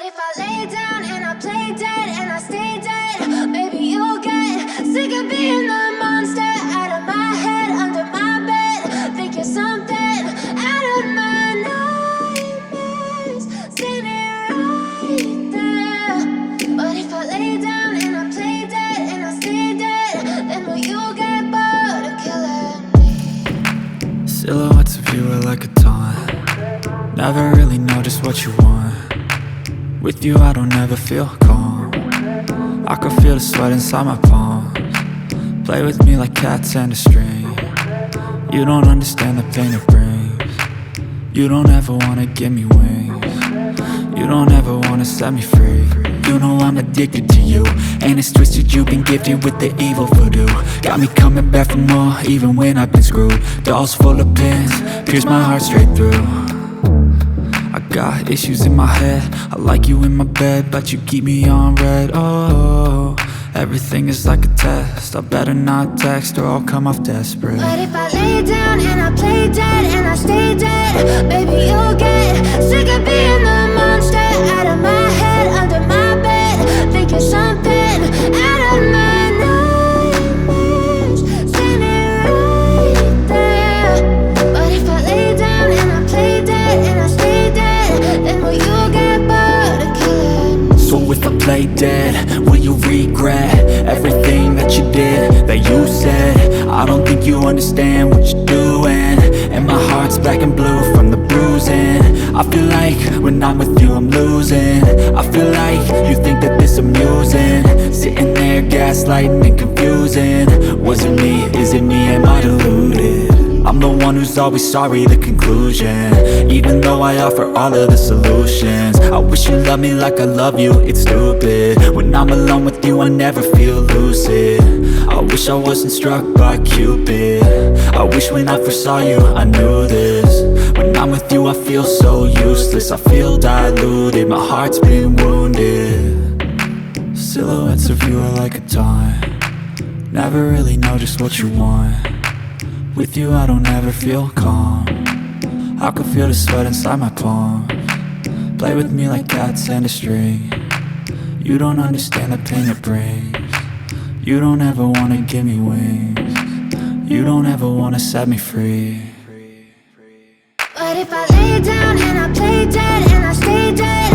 if I lay down and I play dead and I stay dead, maybe you'll get sick of being the monster out of my head, under my bed. Think you're something out of my nightmares, standing right there. But if I lay down and I play dead and I stay dead, then will you get bored of killing me? Silhouettes of you are like a taunt. Never really know just what you want. With you I don't ever feel calm. I can feel the sweat inside my palms. Play with me like cats and a string. You don't understand the pain it brings. You don't ever wanna give me wings. You don't ever wanna set me free. You know I'm addicted to you, and it's twisted, you've been gifted with the evil voodoo. Got me coming back for more, even when I've been screwed. Dolls full of pins, pierce my heart straight through. I got issues in my head, I like you in my bed, but you keep me on red. Oh, everything is like a test, I better not text or I'll come off desperate. But if I lay down and I play dead and I stay dead, baby you'll get sick of being the monster out of my head, under my bed. Think you're something out of my nightmares, standing right there. But if I lay down and I play dead and I stay dead, then will you get bored of killing me? So if I play dead, will you regret everything that you did, that you said? I don't think you understand what you're doing, and my heart's black and blue from the bruising. I feel like when I'm with you I'm losing. I feel like you think that this amusing, sitting there gaslighting and confusing. Was it me? Is it me? Am I deluded? I'm the one who's always sorry, the conclusion, even though I offer all of the solutions. I wish you loved me like I love you, it's stupid. When I'm alone with you I never feel lucid. I wish I wasn't struck by Cupid. I wish when I first saw you I knew this. When I'm with you I feel so useless, I feel diluted, my heart's been wounded. Silhouettes of you are like a taunt. Never really know just what you want. With you I don't ever feel calm. I can feel the sweat inside my palms. Play with me like cats and a string. You don't understand the pain it brings. You don't ever wanna give me wings. You don't ever wanna set me free. But if I lay down and I play dead and I stay dead,